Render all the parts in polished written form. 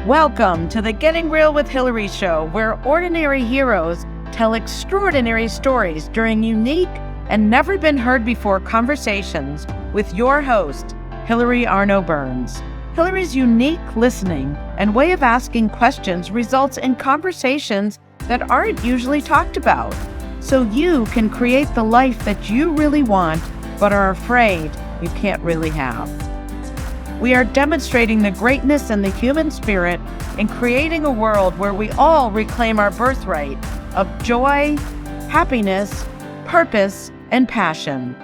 Welcome to the Getting Real with Hilary show, where ordinary heroes tell extraordinary stories during unique and never been heard before conversations with your host, Hilary Arno Burns. Hilary's unique listening and way of asking questions results in conversations that aren't usually talked about, so you can create the life that you really want but are afraid you can't really have. We are demonstrating the greatness in the human spirit and creating a world where we all reclaim our birthright of joy, happiness, purpose, and passion.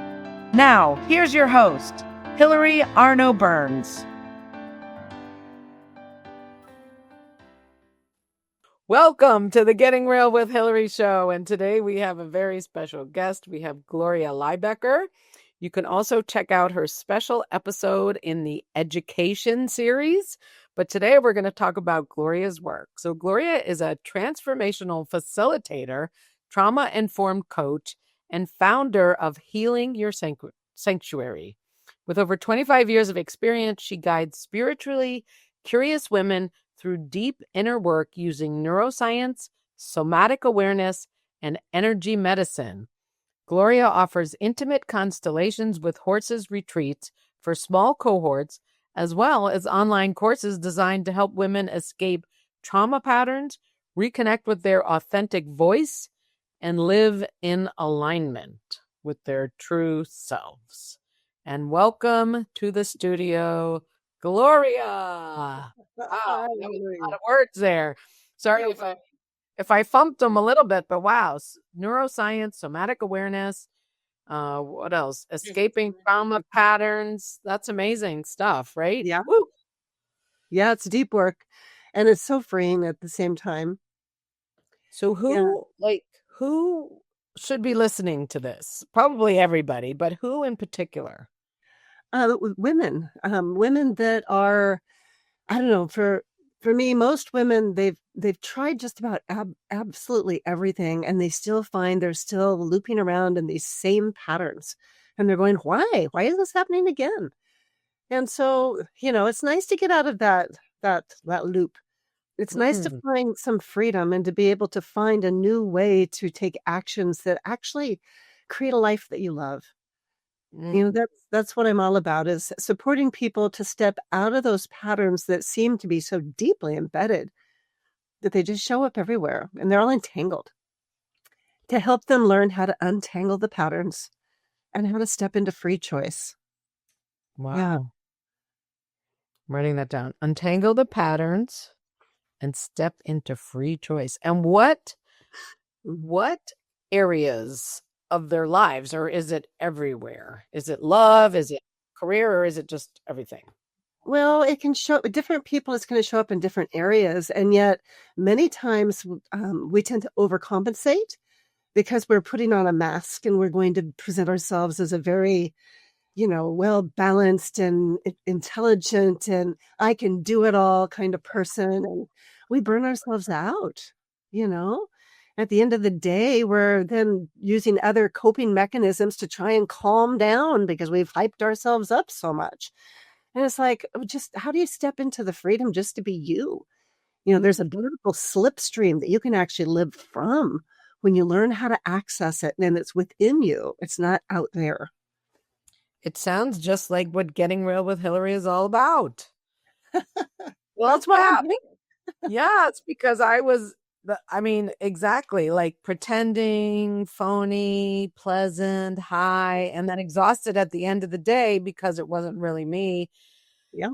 Now, here's your host, Hilary Arno Burns. Welcome to the Getting Real with Hilary show, and today we have a very special guest. We have Gloria Lybecker. You can also check out her special episode in the education series. But today we're going to talk about Gloria's work. So Gloria is a transformational facilitator, trauma-informed coach, and founder of Healing Your Sanctuary. With over 25 years of experience, she guides spiritually curious women through deep inner work using neuroscience, somatic awareness, and energy medicine. Gloria offers intimate constellations with horses retreats for small cohorts, as well as online courses designed to help women escape trauma patterns, reconnect with their authentic voice, and live in alignment with their true selves. And welcome to the studio, Gloria. Wow, that was a lot of words there. Sorry if I thumped them a little bit, but wow, neuroscience, somatic awareness, what else? Escaping trauma patterns. That's amazing stuff, right? Yeah. Woo. Yeah, it's deep work. And it's so freeing at the same time. So who should be listening to this? Probably everybody, but who in particular? Women that are, I don't know, for me, most women, they've tried just about absolutely everything, and they still find they're still looping around in these same patterns. And they're going, why? Why is this happening again? And so, it's nice to get out of that loop. It's nice to find some freedom and to be able to find a new way to take actions that actually create a life that you love. That's what I'm all about, is supporting people to step out of those patterns that seem to be so deeply embedded that they just show up everywhere and they're all entangled, to help them learn how to untangle the patterns and how to step into free choice. Wow. Yeah. I'm writing that down. Untangle the patterns and step into free choice. And what areas of their lives, or is it everywhere? Is it love? Is it career? Or is it just everything? Well, it can show different people. It's going to show up in different areas. And yet many times we tend to overcompensate because we're putting on a mask and we're going to present ourselves as a very, well-balanced and intelligent and I can do it all kind of person. And we burn ourselves out, At the end of the day, we're then using other coping mechanisms to try and calm down because we've hyped ourselves up so much. And it's like, just how do you step into the freedom just to be you? There's a beautiful slipstream that you can actually live from when you learn how to access it, and it's within you. It's not out there. It sounds just like what Getting Real with Hilary is all about. Well, that's what happened. Yeah, it's because exactly, like pretending, phony, pleasant, high, and then exhausted at the end of the day because it wasn't really me. Yeah.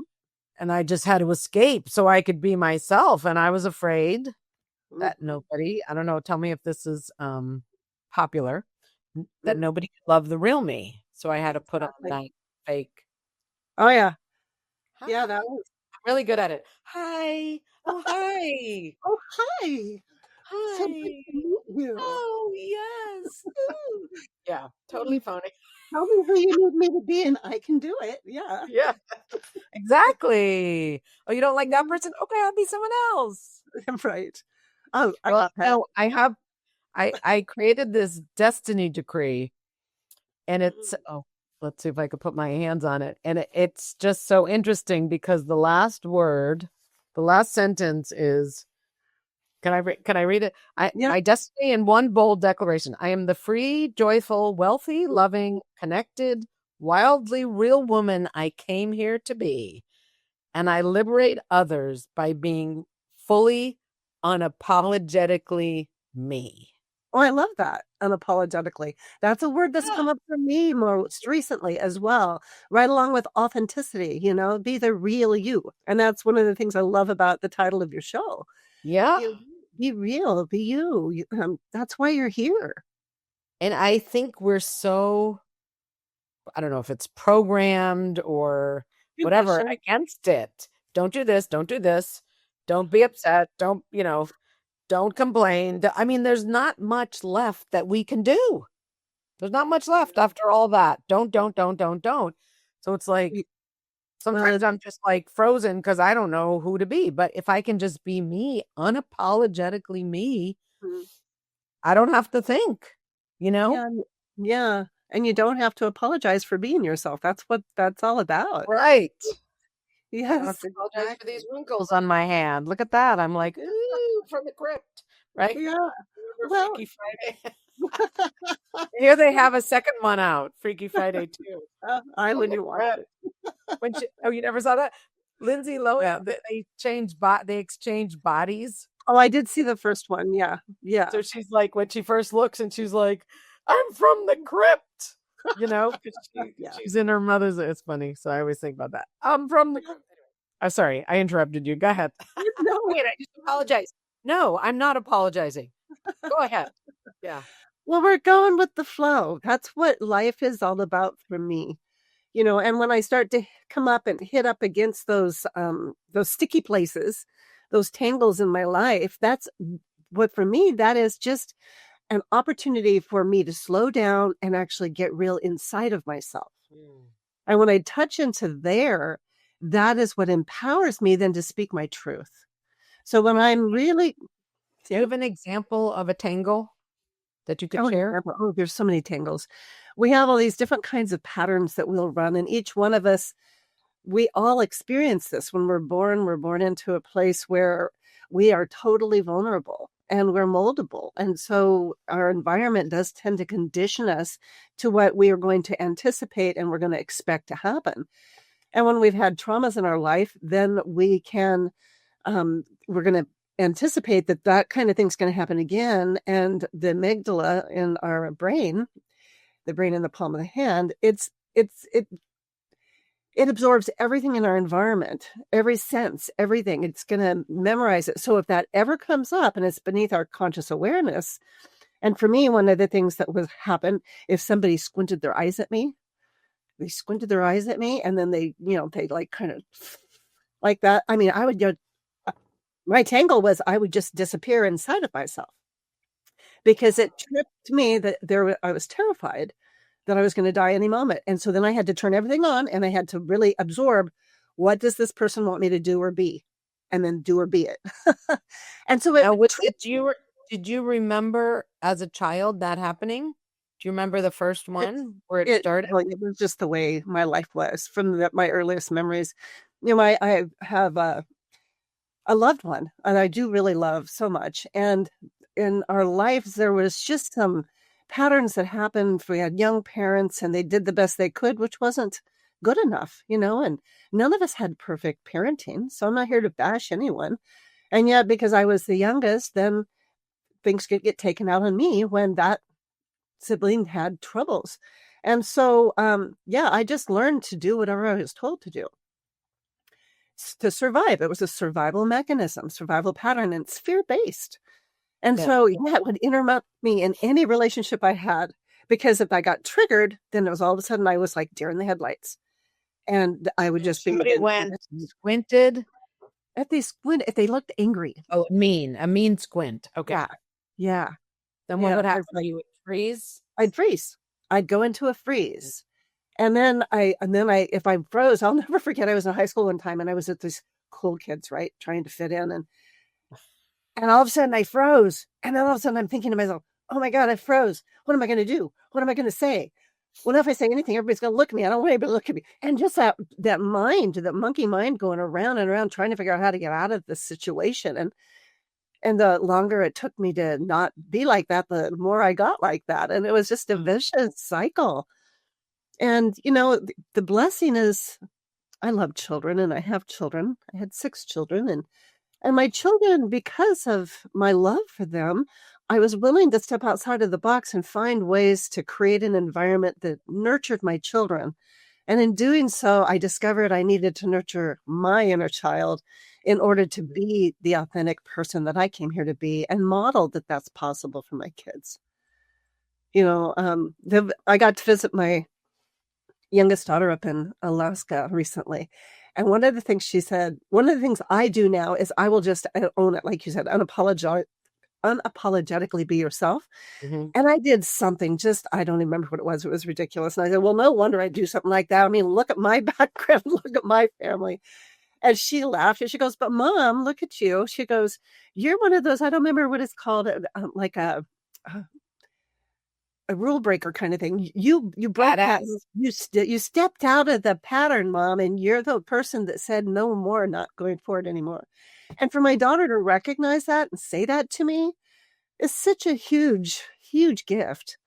And I just had to escape so I could be myself. And I was afraid that nobody, I don't know, tell me if this is popular, that nobody could love the real me. So I had to put on that fake. Oh, yeah. Hi. Yeah, that was really good at it. Hi. Oh, hi. Oh, hi. Hi. So nice to meet you. Oh, yes. Yeah, totally phony. Tell me who you need me to be and I can do it. Yeah. Yeah, exactly. Oh, you don't like that person? Okay, I'll be someone else. Right. Oh, Well, I created this destiny decree, and it's, let's see if I could put my hands on it. And it's just so interesting because the last word The last sentence is, can I read it? Yeah. My destiny in one bold declaration. I am the free, joyful, wealthy, loving, connected, wildly real woman I came here to be. And I liberate others by being fully, unapologetically me. Oh, I love that. Unapologetically. That's a word that's come up for me most recently as well, right along with authenticity, be the real you. And that's one of the things I love about the title of your show. Yeah. Be real, be you. That's why you're here. And I think we're so, I don't know if it's programmed or whatever, against it. Don't do this. Don't do this. Don't be upset. Don't complain. I mean, there's not much left that we can do. There's not much left after all that. Don't. So it's like, sometimes I'm just like frozen because I don't know who to be. But if I can just be me, unapologetically me, I don't have to think, Yeah. And you don't have to apologize for being yourself. That's what that's all about. Right. Yes. I don't have to apologize for these wrinkles on my hand. Look at that. I'm like, ooh, from the crypt. Right? Yeah. Well, Freaky Friday. Here they have a second one out, Freaky Friday 2. I wouldn't watch it. You never saw that? Lindsay Lohan, they exchange bodies. Oh, I did see the first one. Yeah. Yeah. So she's like, when she first looks and she's like, I'm from the crypt, because she's in her mother's. It's funny. So I always think about that. I'm from the crypt. I'm sorry. I interrupted you. Go ahead. No, wait, I just apologize. No, I'm not apologizing. Go ahead. Yeah. Well, we're going with the flow. That's what life is all about for me. And when I start to come up and hit up against those sticky places, those tangles in my life, that's what for me, that is just an opportunity for me to slow down and actually get real inside of myself. And when I touch into there, that is what empowers me then to speak my truth. So when I'm really... Do you have an example of a tangle that you could share? Oh, there's so many tangles. We have all these different kinds of patterns that we'll run, and each one of us, we all experience this when we're born into a place where we are totally vulnerable and we're moldable. And so our environment does tend to condition us to what we are going to anticipate and we're going to expect to happen. And when we've had traumas in our life, then we can, we're going to anticipate that kind of thing's going to happen again. And the amygdala in our brain, the brain in the palm of the hand, it absorbs everything in our environment, every sense, everything. It's going to memorize it. So if that ever comes up and it's beneath our conscious awareness, and for me, one of the things that would happen if somebody squinted their eyes at me, and then they like kind of like that. I mean, I would go, my tangle was I would just disappear inside of myself because it tripped me that I was terrified that I was going to die any moment. And so then I had to turn everything on and I had to really absorb, what does this person want me to do or be? And then do or be it. And so did you remember as a child that happening? Do you remember the first one where it started? Well, it was just the way my life was from my earliest memories. I have a loved one and I do really love so much. And in our lives, there was just some patterns that happened. We had young parents and they did the best they could, which wasn't good enough, and none of us had perfect parenting. So I'm not here to bash anyone. And yet, because I was the youngest, then things could get taken out on me when that sibling had troubles. And so, I just learned to do whatever I was told to do to survive. It was a survival mechanism, survival pattern, and it's fear-based. And so, it would interrupt me in any relationship I had, because if I got triggered, then it was all of a sudden I was like deer in the headlights. And I would just be squinted. If they looked angry. Oh, a mean squint. Okay. Yeah. Then what would happen? You would freeze? I'd freeze. I'd go into a freeze. And then if I froze, I'll never forget, I was in high school one time and I was at these cool kids, right? Trying to fit in. And all of a sudden I froze. And then all of a sudden I'm thinking to myself, oh my God, I froze. What am I going to do? What am I going to say? Well, if I say anything, everybody's going to look at me. I don't want anybody to look at me. And just that mind, that monkey mind going around and around trying to figure out how to get out of this situation. And the longer it took me to not be like that, the more I got like that. And it was just a vicious cycle. And, the blessing is I love children and I have children. I had 6 children and my children, because of my love for them, I was willing to step outside of the box and find ways to create an environment that nurtured my children. And in doing so, I discovered I needed to nurture my inner child in order to be the authentic person that I came here to be, and modeled that that's possible for my kids. I got to visit my youngest daughter up in Alaska recently. And one of the things she said, one of the things I do now is I will just own it, like you said, unapologetically be yourself. Mm-hmm. And I did something I don't even remember what it was. It was ridiculous. And I said, well, no wonder I do something like that. I mean, look at my background, look at my family. And she laughed and she goes, but Mom, look at you. She goes, you're one of those, I don't remember what it's called, like a rule breaker kind of thing. You broke that. You stepped out of the pattern, Mom, and you're the person that said no more, not going forward anymore. And for my daughter to recognize that and say that to me is such a huge, huge gift,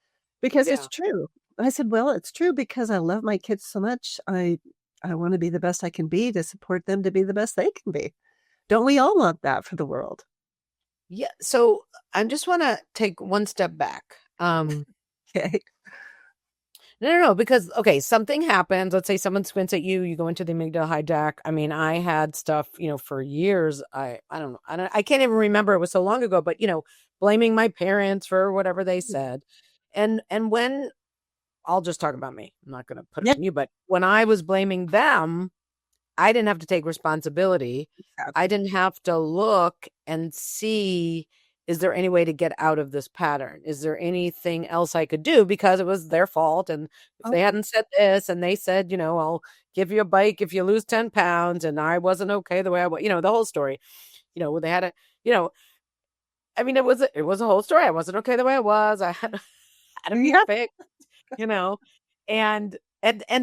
because it's true. I said, well, it's true because I love my kids so much. I want to be the best I can be to support them to be the best they can be. Don't we all want that for the world? Yeah. So I just want to take one step back. Okay. No, because, okay, something happens. Let's say someone squints at you, you go into the amygdala hijack. I mean, I had stuff, for years. I don't know. I can't even remember. It was so long ago, but, blaming my parents for whatever they said. And when, I'll just talk about me. I'm not going to put it on you, but when I was blaming them, I didn't have to take responsibility. Exactly. I didn't have to look and see, is there any way to get out of this pattern? Is there anything else I could do? Because it was their fault. And if they hadn't said this and they said, I'll give you a bike if you lose 10 pounds. And I wasn't okay the way I was, the whole story, they had I mean, it was a whole story. I wasn't okay the way I was. I had to be fixed, and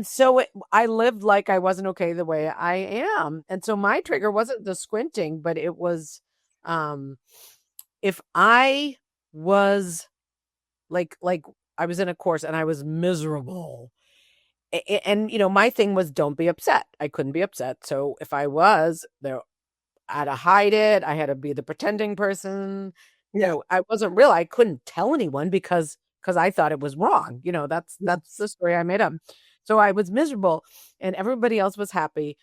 so I lived like I wasn't okay the way I am. And so my trigger wasn't the squinting, but it was, if I was like I was in a course and I was miserable, and my thing was, don't be upset. I couldn't be upset. So if I was there, I had to hide it. I had to be the pretending person. I wasn't real. I couldn't tell anyone because I thought it was wrong. That's the story I made up. So I was miserable and everybody else was happy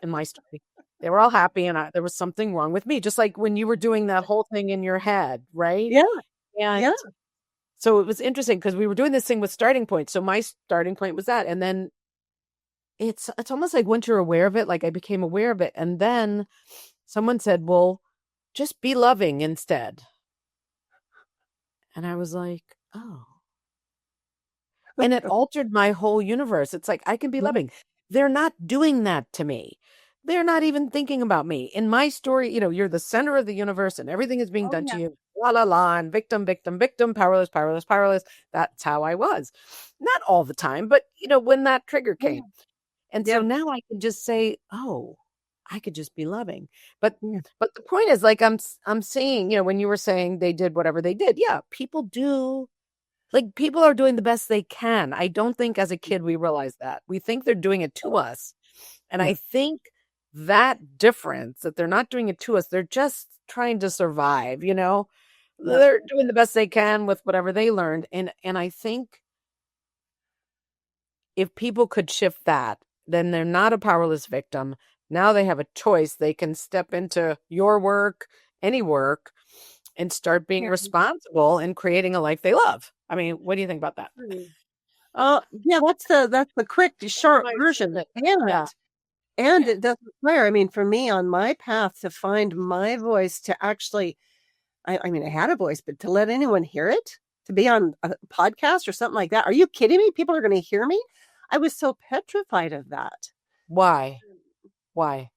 in my story. They were all happy and there was something wrong with me. Just like when you were doing that whole thing in your head, right? Yeah. And so it was interesting because we were doing this thing with starting point. So my starting point was that. And then it's almost like once you're aware of it, like I became aware of it. And then someone said, well, just be loving instead. And I was like, oh. And it altered my whole universe. It's like, I can be loving. They're not doing that to me. They're not even thinking about me. In my story, you're the center of the universe and everything is being done to you. La, la, la, and victim, victim, victim, powerless, powerless, powerless. That's how I was. Not all the time, but, when that trigger came. And so now I can just say, oh, I could just be loving. But the point is, like, I'm saying, when you were saying they did whatever they did. Yeah, people do. Like, people are doing the best they can. I don't think as a kid we realize that. We think they're doing it to us. And I think that difference, that they're not doing it to us, they're just trying to survive, They're doing the best they can with whatever they learned. And I think if people could shift that, then they're not a powerless victim. Now they have a choice. They can step into your work, any work, and start being responsible and creating a life they love. I mean, what do you think about that? That's the quick, short version. And it doesn't require, I mean, for me on my path to find my voice, to actually, I mean, I had a voice, but to let anyone hear it, to be on a podcast or something like that. Are you kidding me? People are going to hear me? I was so petrified of that. Why? Well,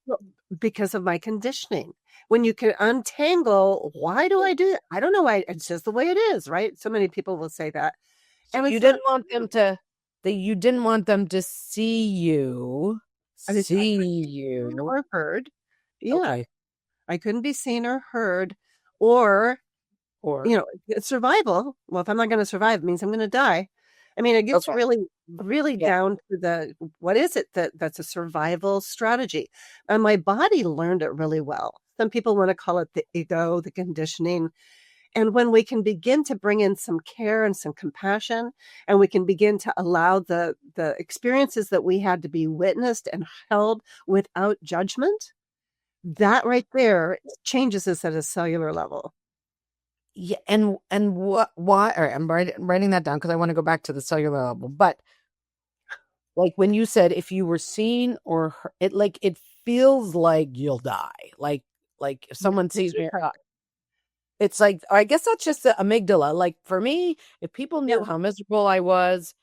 because of my conditioning. When you can untangle, why do I do it? I don't know why. It's just the way it is, right? So many people will say that. And you didn't want them to that you didn't want them to see you. I was See seen you. or heard. Yeah. Okay. I couldn't be seen or heard, or, Or it's survival. Well, if I'm not going to survive, it means I'm going to die. I mean, it gets okay. really, really Yeah. down to what is it that's a survival strategy? And my body learned it really well. Some people want to call it the ego, the conditioning. And when we can begin to bring in some care and some compassion, and we can begin to allow the experiences that we had to be witnessed and held without judgment, that right there changes us at a cellular level. Yeah, and what? Why? All right, I'm writing that down because I want to go back to the cellular level. But like when you said if you were seen or it, like it feels like you'll die. Like if Yeah, someone sees me, it's like I guess that's just the amygdala. Like for me, if people knew yeah. how miserable I was,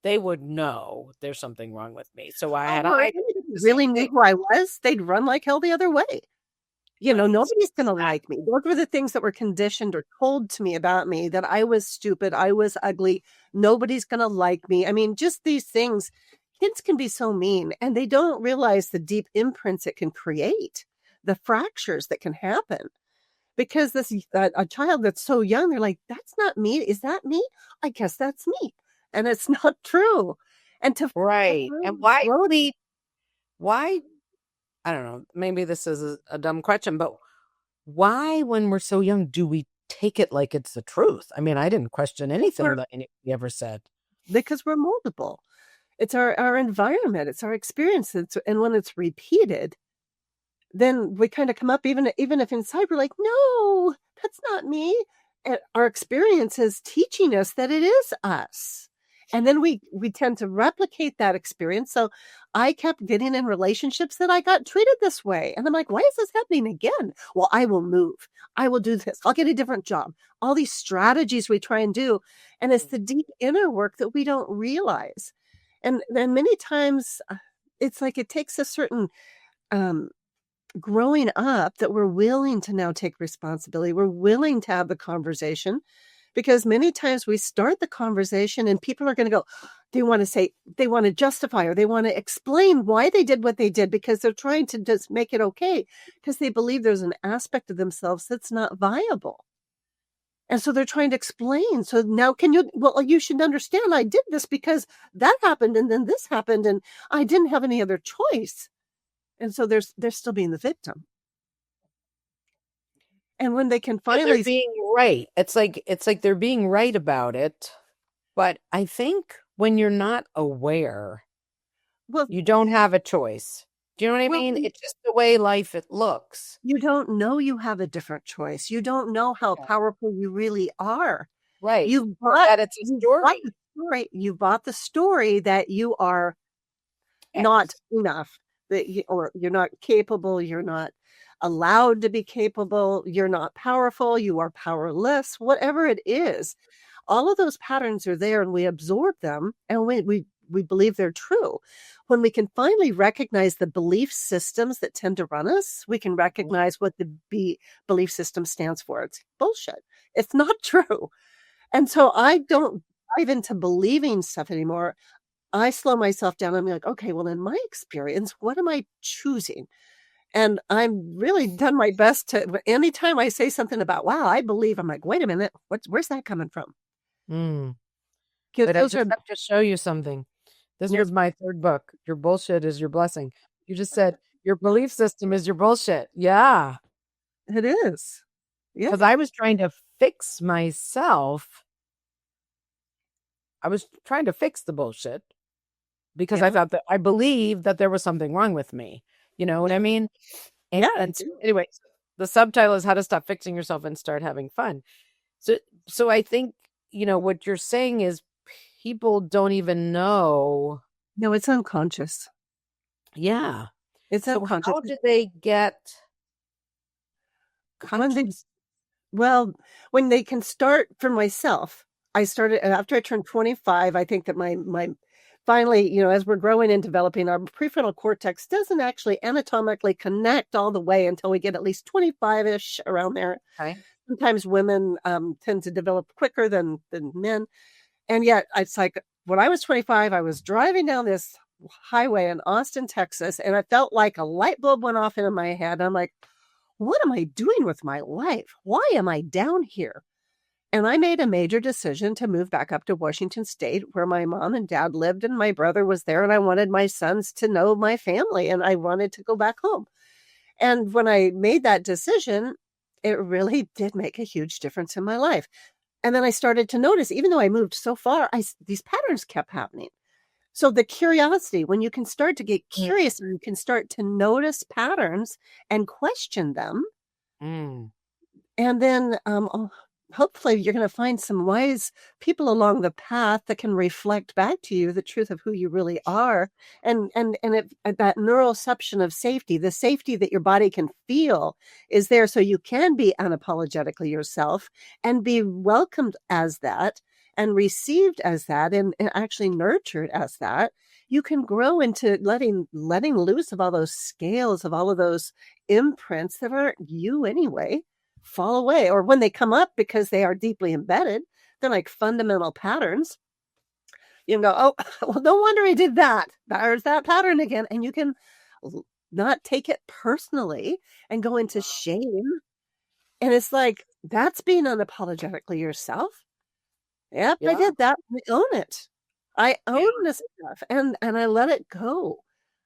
they would know there's something wrong with me. So I had Oh, or I anybody the same really knew thing. who I was, they'd run like hell the other way. Right. Nobody's going to like me. Those were the things that were conditioned or told to me about me, that I was stupid, I was ugly, nobody's going to like me. I mean, just these things. Kids can be so mean, and they don't realize the deep imprints it can create, the fractures that can happen. Because a child that's so young, they're like, "That's not me. Is that me? I guess that's me," and it's not true. And to Right. And why grow, why I don't know, maybe this is a dumb question, but why, when we're so young, do we take it like it's the truth? I mean, I didn't question anything that anybody ever said. because we're moldable. It's our environment, it's our experience, and when it's repeated, then we kind of come up, even if inside we're like, no, that's not me. And our experience is teaching us that it is us. And then we tend to replicate that experience. So I kept getting in relationships that I got treated this way. And I'm like, why is this happening again? Well, I will move. I will do this. I'll get a different job. All these strategies we try and do. And it's the deep inner work that we don't realize. And then many times it's like it takes a certain um, growing up that we're willing to now take responsibility. We're willing to have the conversation, because many times we start the conversation and people are going to go, they want to say, they want to justify, or they want to explain why they did what they did, because they're trying to just make it okay, because they believe there's an aspect of themselves that's not viable. And so they're trying to explain. So now you should understand I did this because that happened and then this happened and I didn't have any other choice. And so they're still being the victim. And when they can Because they're finally, being right. It's like they're being right about it. But I think when you're not aware, well, you don't have a choice. Do you know what I well, mean? It's just the way life it looks. you don't know you have a different choice. You don't know how Yeah. powerful you really are. Right. You Or bought that it's a you bought story. the story. You bought the story that you are not X. enough, or you're not capable, you're not allowed to be capable, you're not powerful, you are powerless, whatever it is. All of those patterns are there, and we absorb them, and we believe they're true. When we can finally recognize the belief systems that tend to run us, we can recognize what the belief system stands for. It's bullshit. It's not true. And so I don't dive into believing stuff anymore. I slow myself down. I'm like, okay, well, in my experience, what am I choosing? And I'm really done my best to, anytime I say something about, wow, I believe, I'm like, wait a minute, where's that coming from? Mm. Because But I those just are, have to show you something. This yes, was my third book. Your bullshit is your blessing. You just said your belief system is your bullshit. Yeah. it is. Yeah. Because I was trying to fix myself. I was trying to fix the bullshit because I Yeah. thought that I believed that there was something wrong with me. You know what I mean? Yeah. I And so do. anyway, the subtitle is How to Stop Fixing Yourself and Start Having Fun. So I think, what you're saying is people don't even know. No, it's unconscious. Yeah. It's So unconscious. how do they get When they, conscious? well, when they can start, for myself, I started after I turned 25. I think that my finally, as we're growing and developing, our prefrontal cortex doesn't actually anatomically connect all the way until we get at least 25-ish, around there. Okay. Sometimes women tend to develop quicker than men. And yet it's like when I was 25, I was driving down this highway in Austin, Texas, and I felt like a light bulb went off in my head. I'm like, what am I doing with my life? Why am I down here? And I made a major decision to move back up to Washington State, where my mom and dad lived, and my brother was there. And I wanted my sons to know my family, and I wanted to go back home. And when I made that decision, it really did make a huge difference in my life. And then I started to notice, even though I moved so far, these patterns kept happening. So the curiosity, when you can start to get curious and you can start to notice patterns and question them, and then hopefully you're going to find some wise people along the path that can reflect back to you the truth of who you really are, and that neuroception of safety, the safety that your body can feel is there, so you can be unapologetically yourself and be welcomed as that and received as that, and actually nurtured as that. You can grow into letting loose of all those scales, of all of those imprints that aren't you anyway, fall away. Or when they come up, because they are deeply embedded, they're like fundamental patterns. You can go, oh, well, no wonder I did that. There's that pattern again. And you can not take it personally and go into shame. And it's like, that's being unapologetically yourself. Yep, I did that. I own it. I own this stuff, and I let it go.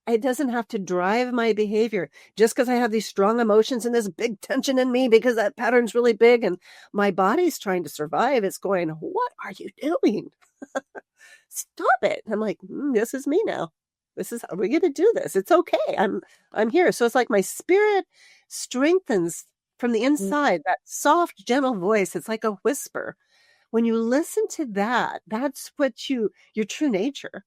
It doesn't have to drive my behavior just because I have these strong emotions and this big tension in me because that pattern's really big and my body's trying to survive. It's going, what are you doing? Stop it. I'm like, this is me now. This is how we're going to do this. It's okay. I'm here. So it's like my spirit strengthens from the inside, that soft, gentle voice. It's like a whisper. When you listen to that, that's what your true nature.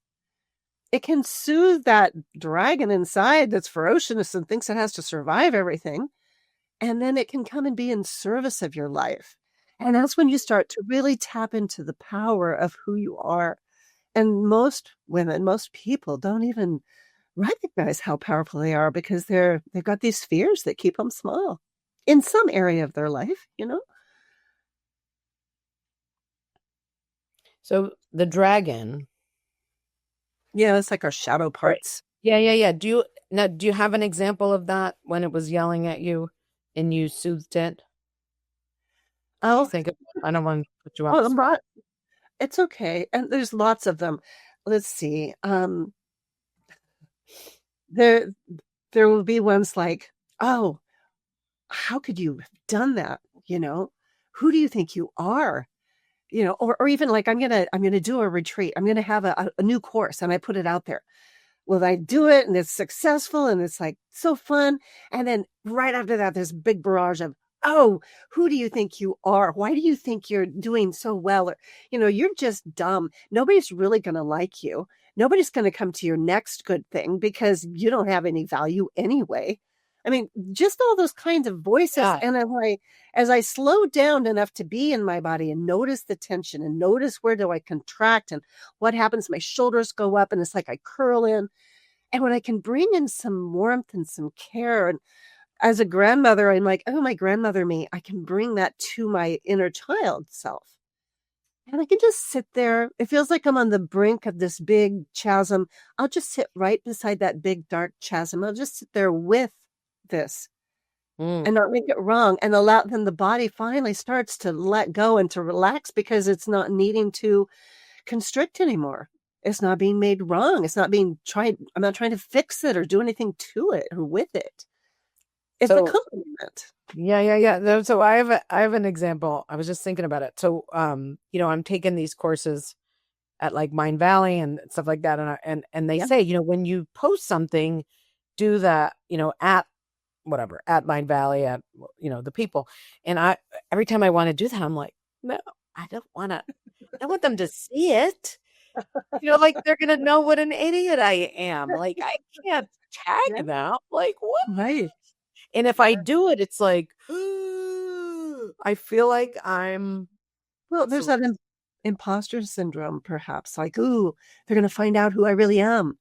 It can soothe that dragon inside that's ferocious and thinks it has to survive everything. And then it can come and be in service of your life. And that's when you start to really tap into the power of who you are. And most women, most people don't even recognize how powerful they are because they've got these fears that keep them small in some area of their life, you know? So the dragon. Yeah, it's like our shadow parts. Right. Yeah. Do you have an example of that when it was yelling at you and you soothed it? Oh, I don't want to put you up. Oh, it's okay. And there's lots of them. Let's see. There will be ones like, oh, how could you have done that? You know, who do you think you are? You know, or even like, I'm gonna do a retreat. I'm gonna have a new course, and I put it out there. Well, I do it, and it's successful, and it's like so fun. And then right after that, there's a big barrage of, oh, who do you think you are? Why do you think you're doing so well? Or, you know, you're just dumb. Nobody's really going to like you. Nobody's going to come to your next good thing because you don't have any value anyway. I mean, just all those kinds of voices. Yeah. And as I slow down enough to be in my body and notice the tension and notice where do I contract and what happens, my shoulders go up and it's like I curl in. And when I can bring in some warmth and some care, and as a grandmother, I'm like, oh, my grandmother me, I can bring that to my inner child self. And I can just sit there. It feels like I'm on the brink of this big chasm. I'll just sit right beside that big dark chasm. I'll just sit there with this and not make it wrong, and allow then the body finally starts to let go and to relax because it's not needing to constrict anymore. It's not being made wrong. It's not being tried. I'm not trying to fix it or do anything to it or with it. It's a compliment. Yeah. So I have an example. I was just thinking about it. So, you know, I'm taking these courses at like Mind Valley and stuff like that. And they say, you know, when you post something, do that, you know, at Mind Valley, at, you know, the people. And every time I want to do that, I'm like, no, I don't want them to see it. You know, like they're going to know what an idiot I am. Like, I can't tag them. Like, what? Right. And if I do it, it's like, I feel like there's that imposter syndrome, perhaps. Like, ooh, they're going to find out who I really am.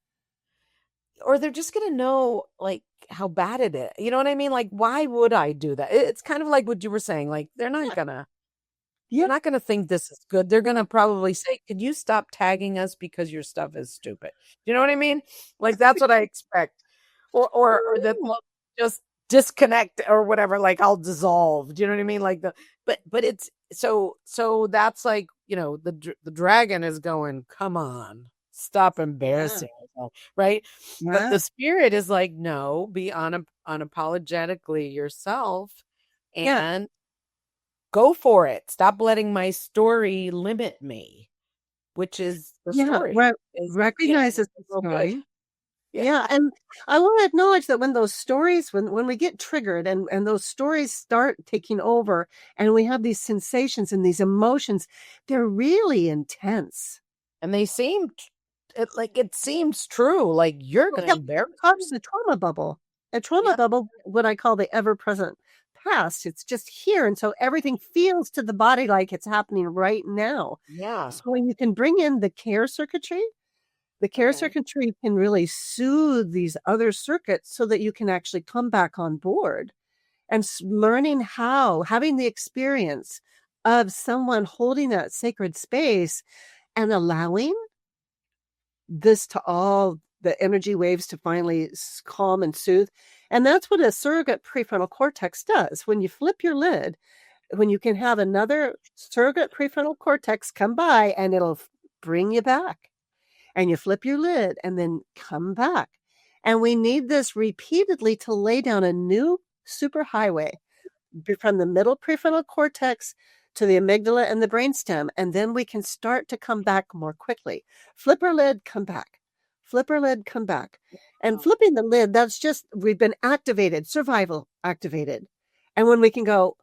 Or they're just going to know, like, how bad it is. You know what I mean? Like, why would I do that? It's kind of like what you were saying. Like, they're not going to. Yeah. They're not going to think this is good. They're going to probably say, "Could you stop tagging us because your stuff is stupid?" You know what I mean? Like that's what I expect, or that they'll just disconnect or whatever. Like I'll dissolve. Do you know what I mean? Like but it's so that's like the dragon is going. Come on, stop Yeah. embarrassing yourself, right? But Yeah. the spirit is like, no, be unapologetically yourself, Yeah. and go for it. Stop letting my story limit me, which is the Yeah. story is, Recognize it's it's a real good. story. Yeah. Yeah, and I want to acknowledge that when those stories, when we get triggered and those stories start taking over, and we have these sensations and these emotions, they're really intense. And they seem it seems true. Like you're Well, gonna yeah, embarrass called yourself. the trauma bubble. A trauma Yeah. bubble, what I call the ever-present past. It's just here, and so everything feels to the body like it's happening right now. Yeah. So when you can bring in the care circuitry, the care Okay. circuitry can really soothe these other circuits so that you can actually come back on board and learning how, having the experience of someone holding that sacred space and allowing this to all the energy waves to finally calm and soothe. And that's what a surrogate prefrontal cortex does. When you flip your lid, when you can have another surrogate prefrontal cortex come by and it'll bring you back, and you flip your lid and then come back. And we need this repeatedly to lay down a new superhighway from the middle prefrontal cortex to the amygdala and the brainstem. And then we can start to come back more quickly. Flip our lid, come back. Flip our lid, come back. And flipping the lid, that's just, we've been activated, survival activated. And when we can go,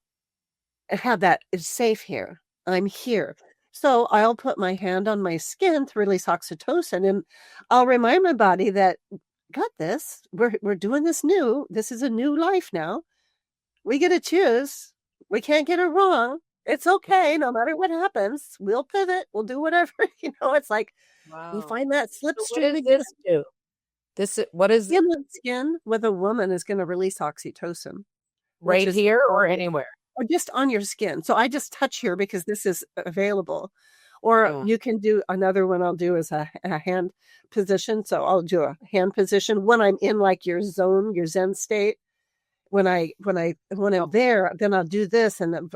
have that is safe here. I'm here. So I'll put my hand on my skin to release oxytocin, and I'll remind my body that got this. We're doing this new. This is a new life now. We get to choose. We can't get it wrong. It's okay. No matter what happens, we'll pivot. We'll do whatever. It's like we Wow. find that So what slipstream does again. this do? What is In the skin with a woman is going to release oxytocin, which right is here or anywhere? or just on your skin. So I just touch here because this is available. Or Yeah. you can do another one I'll do is a hand position. So I'll do a hand position when I'm in like your zone, your Zen state. When I'm there, then I'll do this, and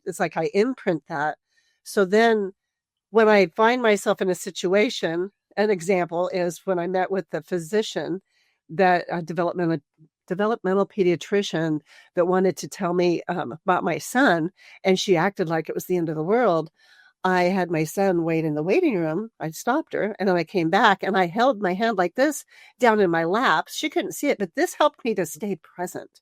it's like I imprint that. So then when I find myself in a situation, an example is when I met with the physician, that developmental pediatrician that wanted to tell me about my son, and she acted like it was the end of the world. I had my son wait in the waiting room. I stopped her, and then I came back and I held my hand like this down in my lap. She couldn't see it, but this helped me to stay present.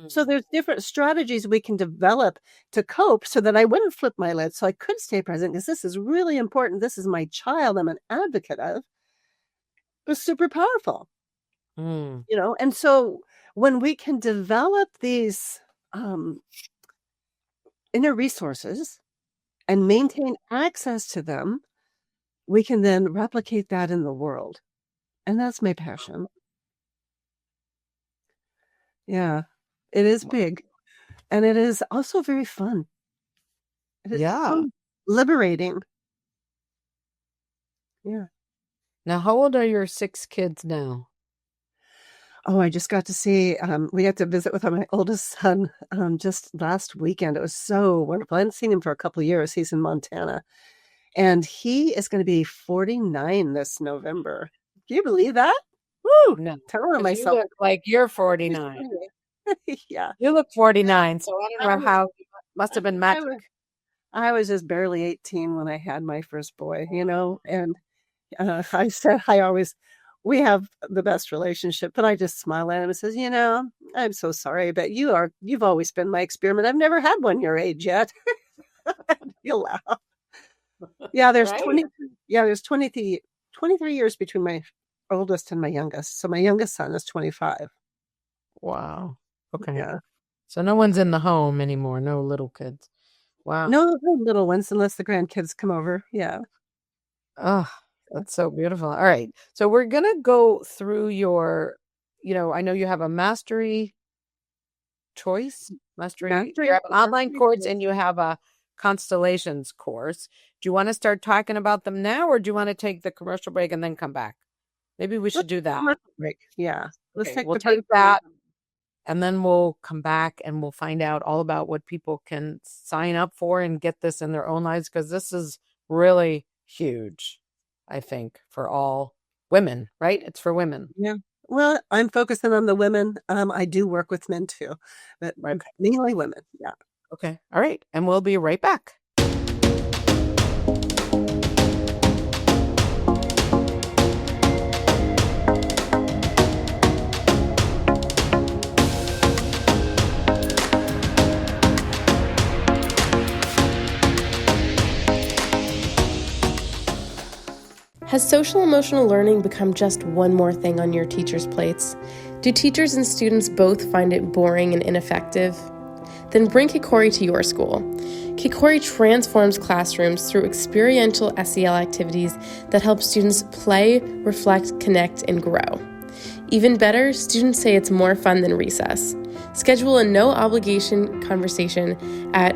So there's different strategies we can develop to cope so that I wouldn't flip my lid, so I could stay present, because this is really important. This is my child I'm an advocate of. It was super powerful, Mm. and so when we can develop these inner resources and maintain access to them, we can then replicate that in the world. And that's my passion. Yeah, it is big. And it is also very fun. It is Yeah. liberating. Yeah. Now, how old are your 6 kids now? Oh, I just got to see, we got to visit with my oldest son just last weekend. It was so wonderful. I hadn't seen him for a couple of years. He's in Montana. And he is going to be 49 this November. Can you believe that? Woo! No, Telling 'cause you myself. look like you're 49. Yeah. You look 49, so I don't know how must have been I magic. was, I was just barely 18 when I had my first boy, and I said, we have the best relationship, but I just smile at him and says, I'm so sorry, but you've always been my experiment. I've never had one your age yet. You'll laugh. Yeah, there's Right? 23 years between my oldest and my youngest. So my youngest son is 25. Wow. Okay. Yeah. So no one's in the home anymore. No little kids. Wow. No little ones unless the grandkids come over. Yeah. Oh, that's so beautiful. All right. So we're going to go through I know you have a mastery choice, you have an online course, and you have a Constellations course. Do you want to start talking about them now, or do you want to take the commercial break and then come back? Maybe we should do that. Break. Yeah. Let's Okay, take we'll the take that, and then we'll come back and we'll find out all about what people can sign up for and get this in their own lives, because this is really huge, I think, for all women, right? It's for women. Yeah. Well, I'm focusing on the women. I do work with men too, but mainly women. Yeah. Okay. All right. And we'll be right back. Has social emotional learning become just one more thing on your teachers' plates? Do teachers and students both find it boring and ineffective? Then bring Kikori to your school. Kikori transforms classrooms through experiential SEL activities that help students play, reflect, connect, and grow. Even better, students say it's more fun than recess. Schedule a no-obligation conversation at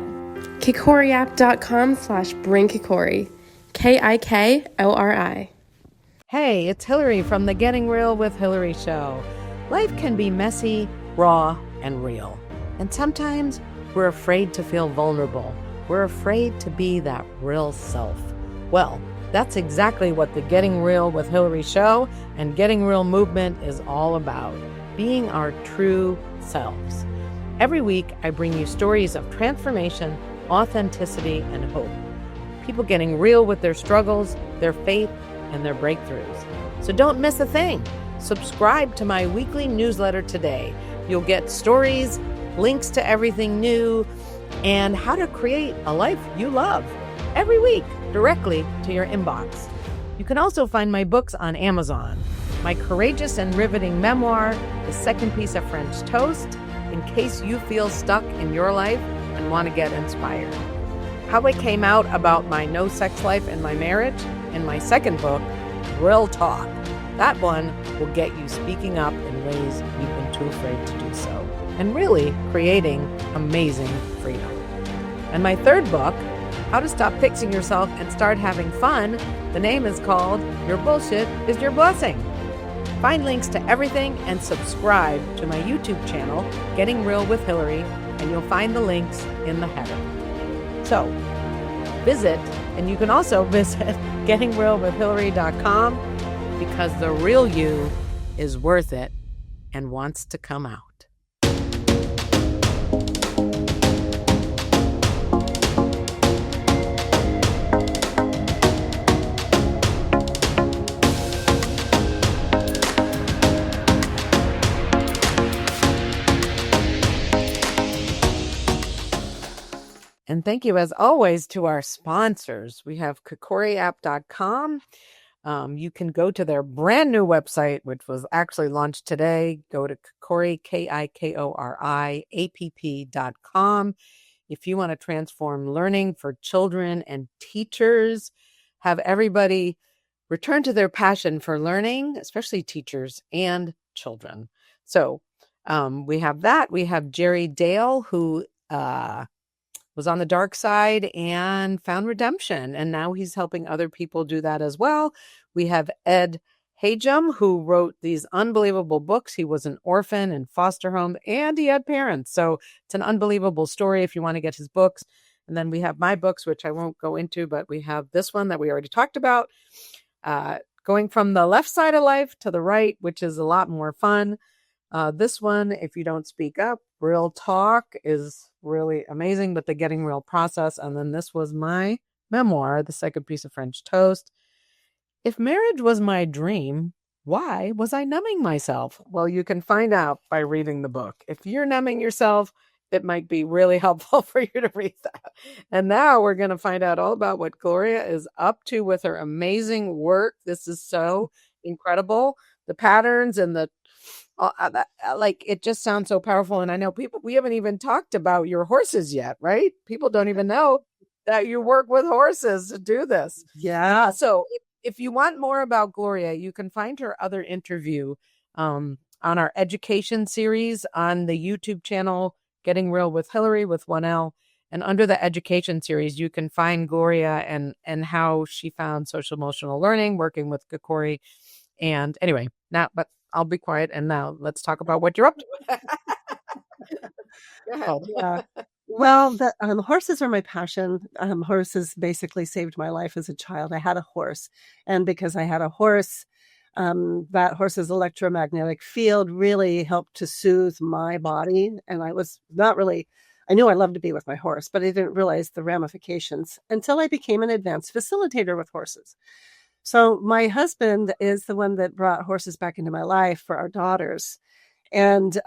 kikoriapp.com/bringkikori. Kikori. Hey, it's Hilary from the Getting Real with Hilary show. Life can be messy, raw, and real. And sometimes we're afraid to feel vulnerable. We're afraid to be that real self. Well, that's exactly what the Getting Real with Hilary show and Getting Real movement is all about. Being our true selves. Every week, I bring you stories of transformation, authenticity, and hope. People getting real with their struggles, their faith, and their breakthroughs. So don't miss a thing. Subscribe to my weekly newsletter today. You'll get stories, links to everything new, and how to create a life you love every week directly to your inbox. You can also find my books on Amazon. My courageous and riveting memoir, The Second Piece of French Toast, in case you feel stuck in your life and want to get inspired. How I came out about my no sex life in my marriage, in my second book, Real Talk. That one will get you speaking up in ways you've been too afraid to do so, and really creating amazing freedom. And my third book, How to Stop Fixing Yourself and Start Having Fun, the name is called Your Bullshit is Your Blessing. Find links to everything and subscribe to my YouTube channel, Getting Real with Hilary, and you'll find the links in the header. So visit, and you can also visit gettingrealwithhilary.com, because the real you is worth it and wants to come out. And thank you, as always, to our sponsors. We have kikoriapp.com. You can go to their brand new website, which was actually launched today. Go to Kikori, KIKORIAPP.com. If you want to transform learning for children and teachers, have everybody return to their passion for learning, especially teachers and children. So we have that. We have Jerry Dale, who was on the dark side and found redemption, and now he's helping other people do that as well. We have Ed Hajum, who wrote these unbelievable books. He was an orphan in foster home, and he had parents. So it's an unbelievable story if you want to get his books. And then we have my books, which I won't go into, but we have this one that we already talked about, going from the left side of life to the right, which is a lot more fun. This one, If You Don't Speak Up, Real Talk, is really amazing, but the Getting Real process. And then this was my memoir, The Second Piece of French Toast. If marriage was my dream, why was I numbing myself? Well, you can find out by reading the book. If you're numbing yourself, it might be really helpful for you to read that. And now we're going to find out all about what Gloria is up to with her amazing work. This is so incredible. The patterns and the like, it just sounds so powerful. And I know we haven't even talked about your horses yet, right? People don't even know that you work with horses to do this. Yeah. So if you want more about Gloria, you can find her other interview on our education series on the YouTube channel, Getting Real with Hilary with 1L. And under the education series, you can find Gloria and how she found social emotional learning working with Kokori. And anyway, but I'll be quiet. And now let's talk about what you're up to. Go ahead. Yeah. Well, the horses are my passion. Horses basically saved my life as a child. I had a horse, and because I had a horse, that horse's electromagnetic field really helped to soothe my body. And I was not really, I knew I loved to be with my horse, but I didn't realize the ramifications until I became an advanced facilitator with horses. So my husband is the one that brought horses back into my life for our daughters. And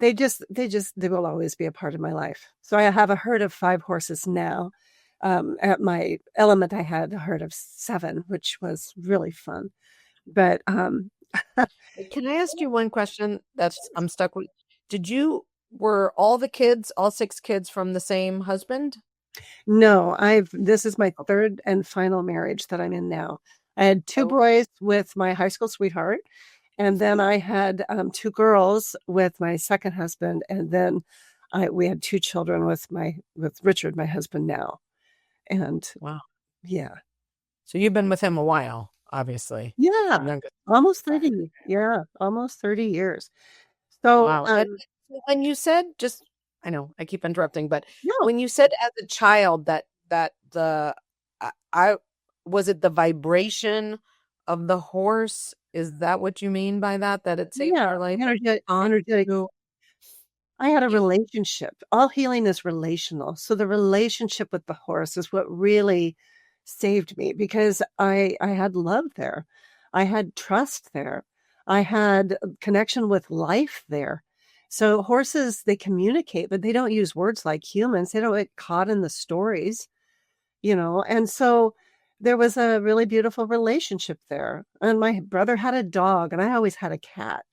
they will always be a part of my life. So I have a herd of 5 horses now. At my element, I had a herd of 7, which was really fun. But can I ask you one question I'm stuck with? Were all 6 kids from the same husband? No, this is my 3rd and final marriage that I'm in now. I had 2 boys with my high school sweetheart. And then I had 2 girls with my second husband, and then we had 2 children with Richard, my husband now. And wow, yeah. So you've been with him a while, obviously. Yeah, almost 30. Yeah, almost 30 years. So wow. And you said, I know I keep interrupting, but when you said as a child that was it the vibration of the horse? Is that what you mean by that? That it saved our life? Energetic. I had a relationship. All healing is relational. So the relationship with the horse is what really saved me, because I had love there. I had trust there. I had connection with life there. So horses, they communicate, but they don't use words like humans. They don't get caught in the stories, and so there was a really beautiful relationship there. And my brother had a dog, and I always had a cat.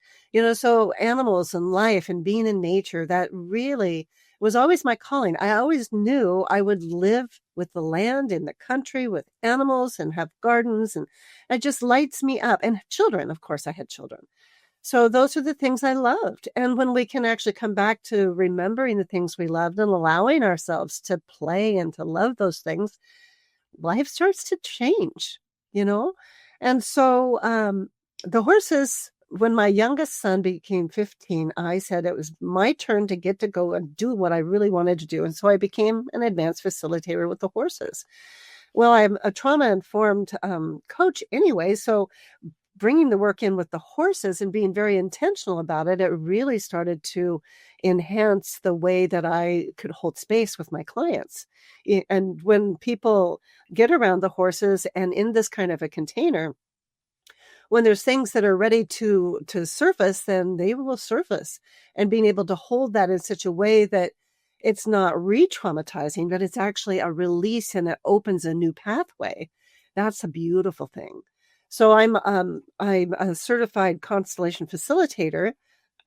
So animals and life and being in nature, that really was always my calling. I always knew I would live with the land in the country with animals and have gardens, and it just lights me up. And children, of course, I had children. So those are the things I loved. And when we can actually come back to remembering the things we loved and allowing ourselves to play and to love those things, life starts to change, And so the horses, when my youngest son became 15, I said it was my turn to get to go and do what I really wanted to do. And so I became an advanced facilitator with the horses. Well, I'm a trauma-informed coach anyway, so bringing the work in with the horses and being very intentional about it, it really started to enhance the way that I could hold space with my clients. And when people get around the horses and in this kind of a container, when there's things that are ready to surface, then they will surface. And being able to hold that in such a way that it's not re-traumatizing, but it's actually a release and it opens a new pathway. That's a beautiful thing. So I'm a certified constellation facilitator,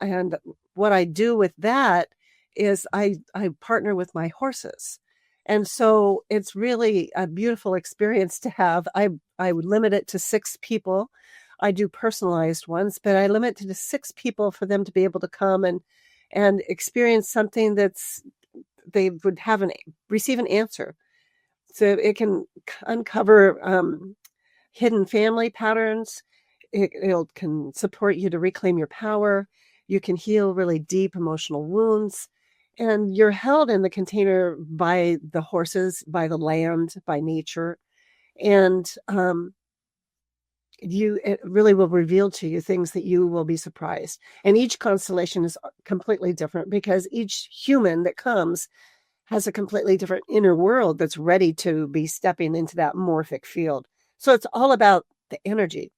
and what I do with that is I partner with my horses. And so it's really a beautiful experience to have. I would limit it to 6 people. I do personalized ones, but I limit it to 6 people for them to be able to come and experience something they would receive an answer. So it can uncover hidden family patterns. It can support you to reclaim your power. You can heal really deep emotional wounds. And you're held in the container by the horses, by the land, by nature. And it really will reveal to you things that you will be surprised. And each constellation is completely different, because each human that comes has a completely different inner world that's ready to be stepping into that morphic field. So it's all about the energy,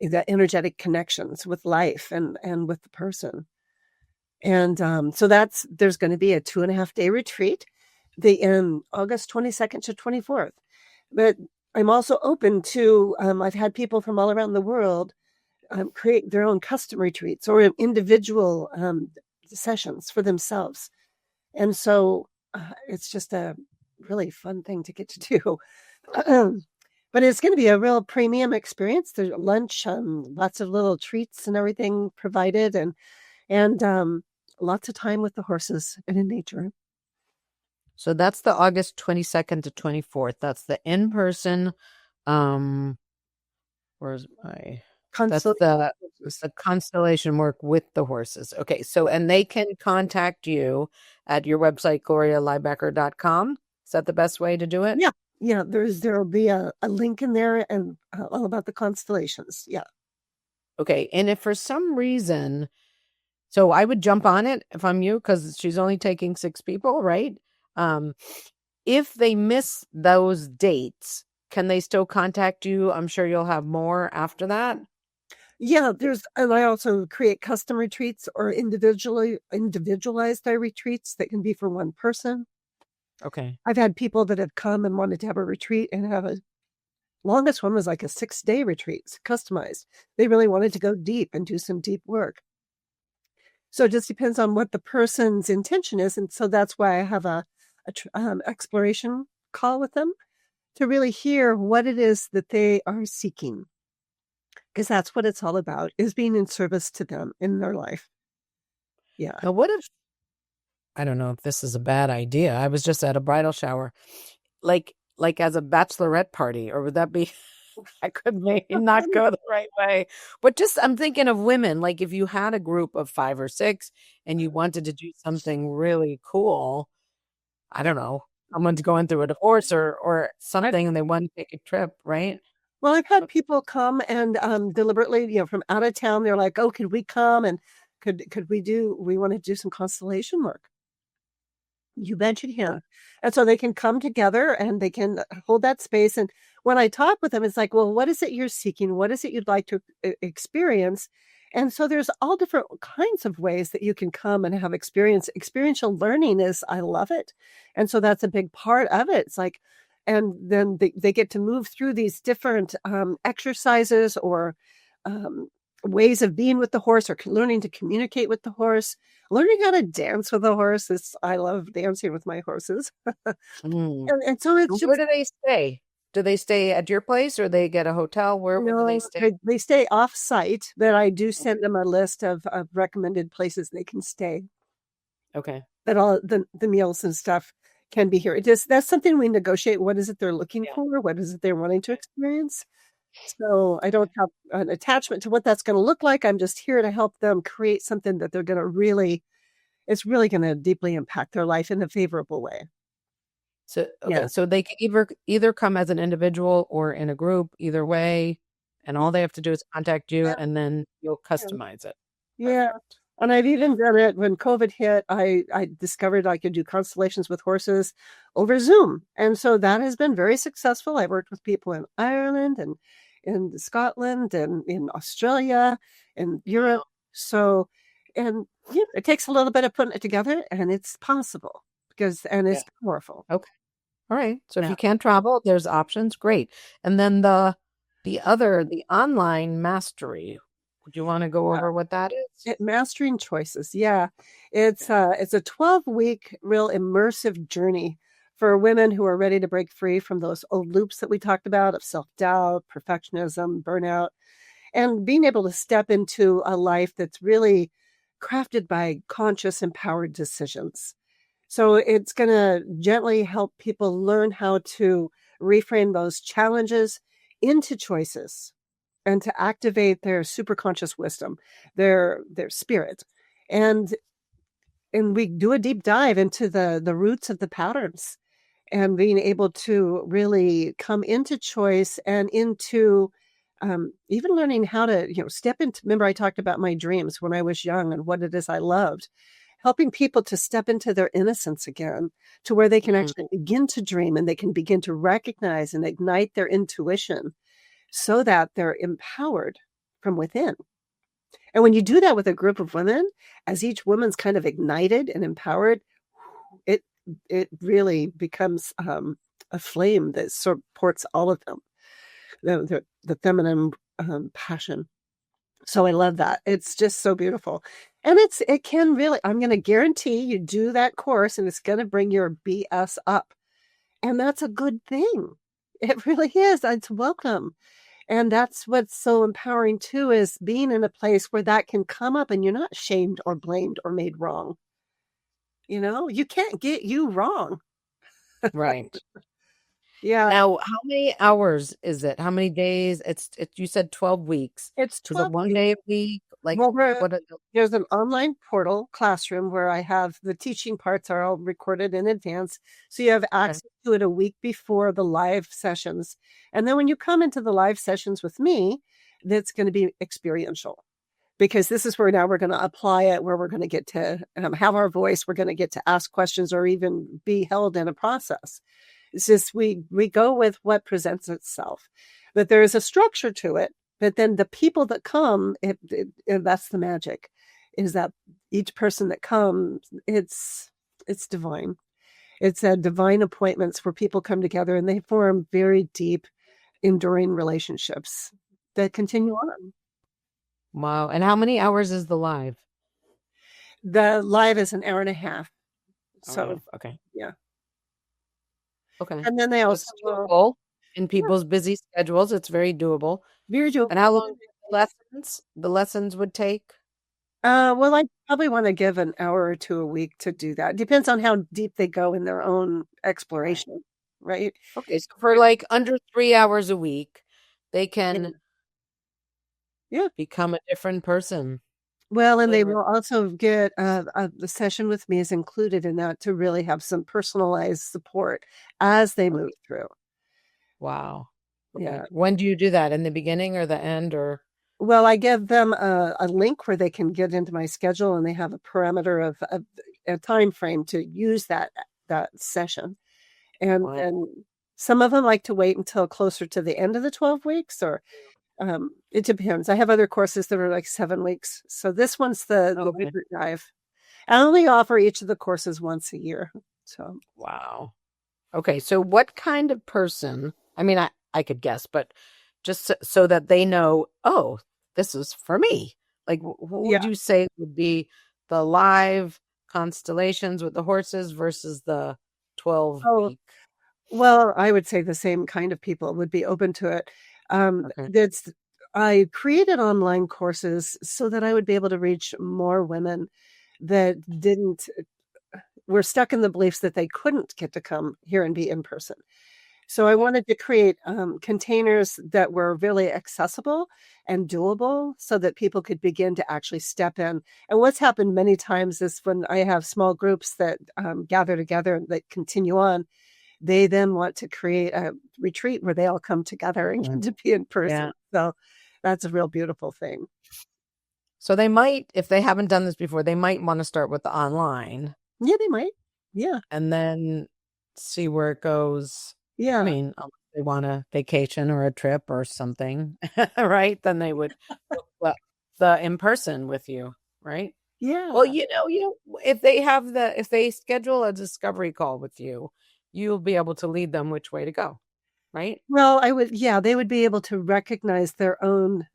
the energetic connections with life and with the person. And so there's going to be a 2.5-day retreat, in August 22nd to 24th. But I'm also open to, I've had people from all around the world create their own custom retreats or individual sessions for themselves. And so it's just a really fun thing to get to do. But it's going to be a real premium experience. There's lunch, lots of little treats and everything provided. And lots of time with the horses and in nature. So that's the August 22nd to 24th. That's the in-person, where's my, that's the constellation work with the horses. Okay. So, and they can contact you at your website, glorialybecker.com. Is that the best way to do it? Yeah. Yeah. There'll be a link in there and all about the constellations. Yeah. Okay. And if for some reason, so I would jump on it if I'm you, because she's only taking 6 people, right? If they miss those dates, can they still contact you? I'm sure you'll have more after that. Yeah, and I also create custom retreats or individualized retreats that can be for one person. Okay. I've had people that have come and wanted to have a retreat and longest one was like a 6-day retreat, customized. They really wanted to go deep and do some deep work. So it just depends on what the person's intention is. And so that's why I have a exploration call with them to really hear what it is that they are seeking. Because that's what it's all about, is being in service to them in their life. Yeah. Now, what if, I don't know if this is a bad idea. I was just at a bridal shower, like as a bachelorette party, or would that be, I could maybe not go the right way. But just, I'm thinking of women, like if you had a group of 5 or 6 and you wanted to do something really cool, I don't know, someone's going through a divorce or something and they want to take a trip, right? Well, I've had people come and deliberately, from out of town, they're like, oh, could we come and we want to do some constellation work. You bet you can. And so they can come together and they can hold that space. And when I talk with them, it's like, well, what is it you're seeking? What is it you'd like to experience? And so there's all different kinds of ways that you can come and have experiential learning I love it. And so that's a big part of it. It's like, and then they get to move through these different exercises or ways of being with the horse, or learning to communicate with the horse, learning how to dance with the horse. I love dancing with my horses. and so it's where do they stay? Do they stay at your place or they get a hotel? Where do they stay? They stay off site, but I do send them a list of recommended places they can stay. Okay. That all the meals and stuff can be here. That's something we negotiate. What is it they're looking for? What is it they're wanting to experience? So I don't have an attachment to what that's going to look like. I'm just here to help them create something that they're going to it's really going to deeply impact their life in a favorable way. So, okay. So they can either come as an individual or in a group, either way. And all they have to do is contact you and then you'll customize it. Yeah. And I've even done it when COVID hit. I discovered I could do constellations with horses over Zoom. And so that has been very successful. I worked with people in Ireland and in Scotland and in Australia and Europe. So, and it takes a little bit of putting it together, and it's possible and it's powerful. Okay. All right. So if you can't travel, there's options. Great. And then the online mastery. Would you want to go over what that is? Mastering choices. Yeah. It's a 12-week real immersive journey for women who are ready to break free from those old loops that we talked about of self-doubt, perfectionism, burnout, and being able to step into a life that's really crafted by conscious, empowered decisions. So it's going to gently help people learn how to reframe those challenges into choices and to activate their superconscious wisdom, their spirit. And we do a deep dive into the roots of the patterns and being able to really come into choice and into even learning how to, step into, remember I talked about my dreams when I was young and what it is I loved, helping people to step into their innocence again, to where they can actually begin to dream and they can begin to recognize and ignite their intuition so that they're empowered from within. And when you do that with a group of women, as each woman's kind of ignited and empowered, it really becomes a flame that supports all of them, the feminine passion. So I love that. It's just so beautiful. And it can really, I'm going to guarantee you do that course and it's going to bring your BS up. And that's a good thing. It really is. It's welcome. And that's what's so empowering too, is being in a place where that can come up and you're not shamed or blamed or made wrong. You can't get you wrong. Right. Yeah. Now, how many hours is it? How many days? You said 12 weeks. It's Is it 12 one weeks. day a week? Like Well, what are there's an online portal classroom where I have the teaching parts are all recorded in advance. So you have okay. access to it a week before the live sessions. And then when you come into the live sessions with me, that's going to be experiential, because this is where now we're going to apply it, where we're going to get to have our voice. We're going to get to ask questions or even be held in a process. It's just we go with what presents itself, but there is a structure to it. But then the people that come, that's the magic, is that each person that comes, it's divine. It's a divine appointments where people come together and they form very deep, enduring relationships that continue on. Wow. And how many hours is the live? The live is an hour and a half. So, okay. yeah. Okay. And then they also It's doable in people's busy schedules. It's very doable. very doable. And how long the lessons would take? Well, I probably want to give an hour or two a week to do that. Depends on how deep they go in their own exploration, right? Okay, so for like under 3 hours a week, they can Yeah. become a different person. Well, and they will also get the session with me is included in that to really have some personalized support as they move through. Wow. Okay. Yeah. When do you do that? In the beginning or the end or? Well, I give them a link where they can get into my schedule, and they have a parameter of a time frame to use that session. And Wow. and some of them like to wait until closer to the end of the 12 weeks, or it depends. I have other courses that are like 7 weeks. So this one's the deep dive. I only offer each of the courses once a year. So wow. Okay, so what kind of person? I mean, I could guess, but just so that they know, oh, this is for me. Like, who would you say would be the live constellations with the horses versus the 12 week? Well, I would say the same kind of people would be open to it. I created online courses so that I would be able to reach more women that were stuck in the beliefs that they couldn't get to come here and be in person. So I wanted to create containers that were really accessible and doable so that people could begin to actually step in. And what's happened many times is when I have small groups that gather together that continue on, they then want to create a retreat where they all come together and get to be in person. Yeah. So that's a real beautiful thing. So they might, if they haven't done this before, they might want to start with the online. Yeah, they might. Yeah. And then see where it goes. Yeah. I mean, if they want a vacation or a trip or something, right? Then they would the in person with you, right? Yeah. Well, if they schedule a discovery call with you, you'll be able to lead them which way to go, right? Well, they would be able to recognize their own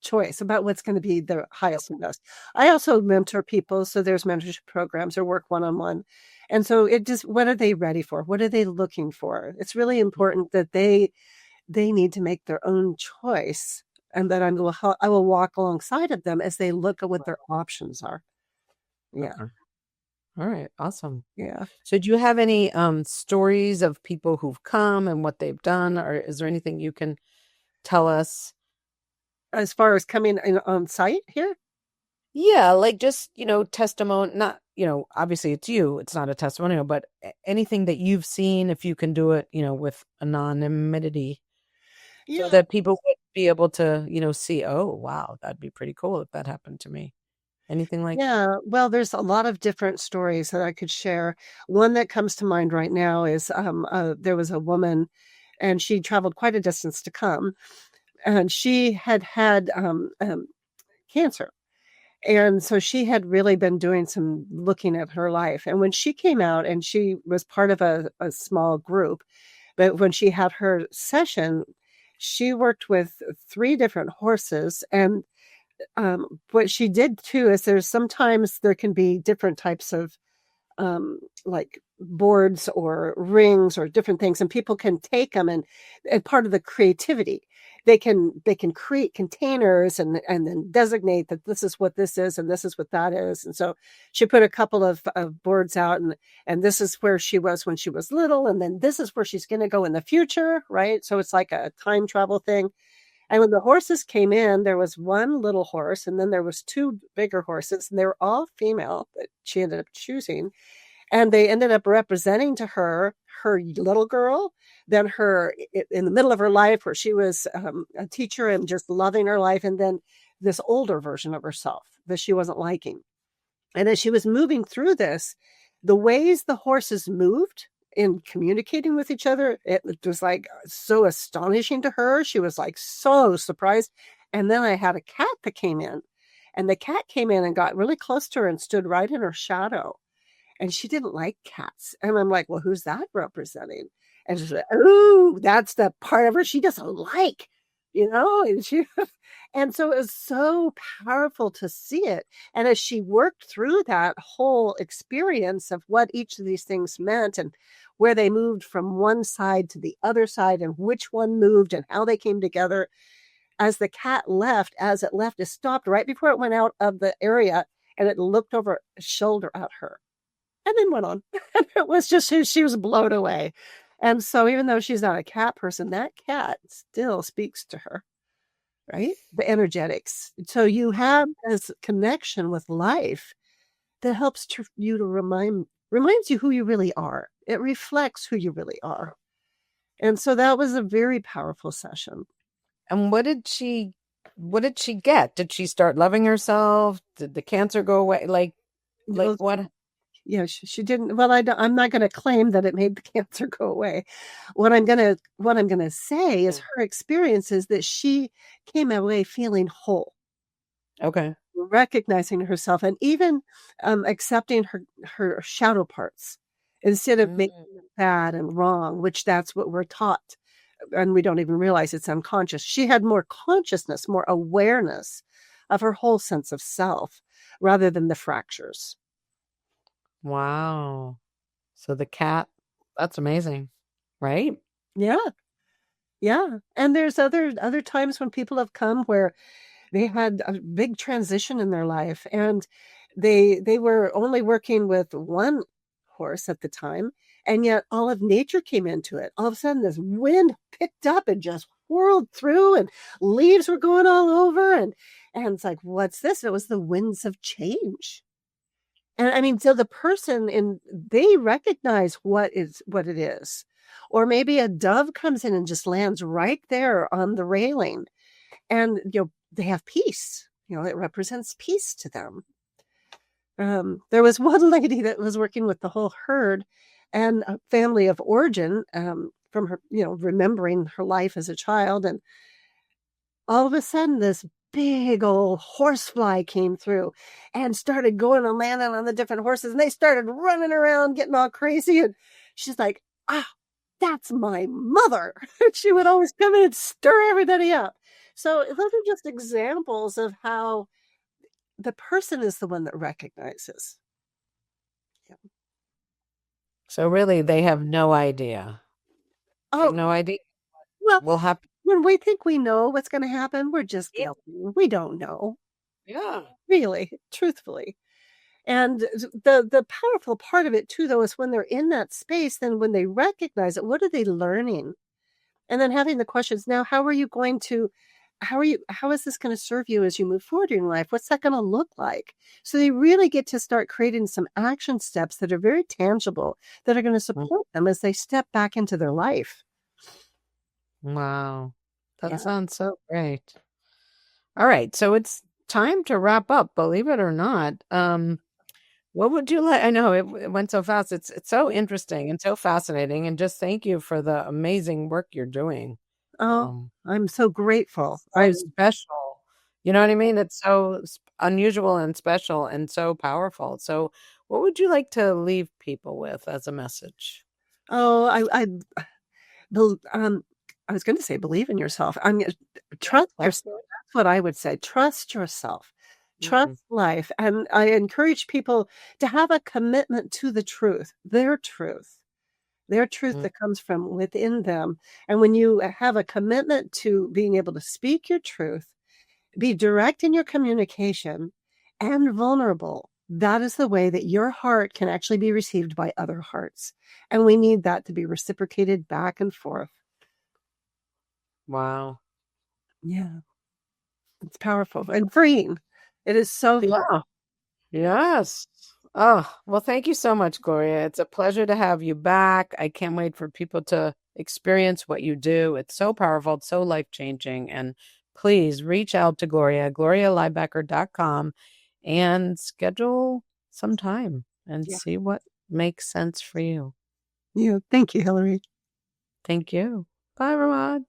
choice about what's going to be the highest and best. I also mentor people, so there's mentorship programs or work one-on-one. And so what are they ready for? What are they looking for? It's really important that they need to make their own choice, and that I will walk alongside of them as they look at what their options are. Yeah. Okay. All right. Awesome. Yeah. So do you have any stories of people who've come and what they've done, or is there anything you can tell us? As far as coming on site here? Yeah, like just, testimony, not, obviously it's you, it's not a testimonial, but anything that you've seen, if you can do it, with anonymity, so that people would be able to, see, oh, wow, that'd be pretty cool if that happened to me. Anything like that? Yeah, well, there's a lot of different stories that I could share. One that comes to mind right now is there was a woman, and she traveled quite a distance to come, and she had cancer. And so she had really been doing some looking at her life. And when she came out, and she was part of a small group, but when she had her session, she worked with 3 different horses. And what she did too is sometimes there can be different types of like boards or rings or different things, and people can take them, and part of the creativity they can create containers and then designate that this is what this is and this is what that is. And so she put a couple of boards out, and this is where she was when she was little, and then this is where she's going to go in the future, right? So it's like a time travel thing. And when the horses came in, there was one little horse, and then there was two bigger horses, and they were all female that she ended up choosing. And they ended up representing to her little girl, then her in the middle of her life where she was a teacher and just loving her life, and then this older version of herself that she wasn't liking. And as she was moving through this, the ways the horses moved in communicating with each other, it was like so astonishing to her. She was like so surprised. And then I had a cat that came in, and the cat came in and got really close to her and stood right in her shadow. And she didn't like cats. And I'm like, well, who's that representing? And she's like, oh, that's the part of her she doesn't like, and so it was so powerful to see it. And as she worked through that whole experience of what each of these things meant and where they moved from one side to the other side and which one moved and how they came together, as the cat left, it stopped right before it went out of the area, and it looked over its shoulder at her. And then went on. And it was just, she was blown away. And so even though she's not a cat person, that cat still speaks to her, right? The energetics. So you have this connection with life that helps you to reminds you who you really are. It reflects who you really are. And so that was a very powerful session. And what did she get? Did she start loving herself? Did the cancer go away? Like what? Yeah, she didn't. Well, I'm not going to claim that it made the cancer go away. What I'm going to say is her experience is that she came away feeling whole. Okay. Recognizing herself and even accepting her shadow parts instead of making them bad and wrong, which that's what we're taught. And we don't even realize it's unconscious. She had more consciousness, more awareness of her whole sense of self rather than the fractures. Wow. So the cat, that's amazing, right? Yeah. Yeah. And there's other times when people have come where they had a big transition in their life, and they were only working with one horse at the time, and yet all of nature came into it. All of a sudden this wind picked up and just whirled through, and leaves were going all over, and it's like, what's this? It was the winds of change. And I mean, so the person they recognize what it is. Or maybe a dove comes in and just lands right there on the railing, and they have peace. It represents peace to them. There was one lady that was working with the whole herd and a family of origin from her, remembering her life as a child, and all of a sudden this big old horsefly came through and started going and landing on the different horses, and they started running around getting all crazy, and she's like, that's my mother. She would always come in and stir everybody up. So those are just examples of how the person is the one that recognizes. Yeah. So really they have no idea. No idea what will happen. When we think we know what's going to happen, we're just guilty. We don't know. Yeah. Really, truthfully. And the powerful part of it too, though, is when they're in that space, then when they recognize it, what are they learning? And then having the questions, now, how is this going to serve you as you move forward in life? What's that going to look like? So they really get to start creating some action steps that are very tangible, that are going to support them as they step back into their life. Wow. That sounds so great. All right. So it's time to wrap up, believe it or not. What would you like? I know it went so fast. It's so interesting and so fascinating. And just thank you for the amazing work you're doing. Oh, I'm so grateful. I'm special. You know what I mean? It's so unusual and special and so powerful. So what would you like to leave people with as a message? Oh, I was going to say, believe in yourself. Trust yourself. That's what I would say. Trust yourself. Trust life. And I encourage people to have a commitment to the truth, their truth. their truth that comes from within them. And when you have a commitment to being able to speak your truth, be direct in your communication and vulnerable, that is the way that your heart can actually be received by other hearts. And we need that to be reciprocated back and forth. Wow. Yeah. It's powerful and freeing. It is so Yeah. Yes. Oh, well, thank you so much, Gloria. It's a pleasure to have you back. I can't wait for people to experience what you do. It's so powerful. It's so life-changing. And please reach out to Gloria, glorialybecker.com, and schedule some time and see what makes sense for you. Yeah. Thank you, Hilary. Thank you. Bye, everyone.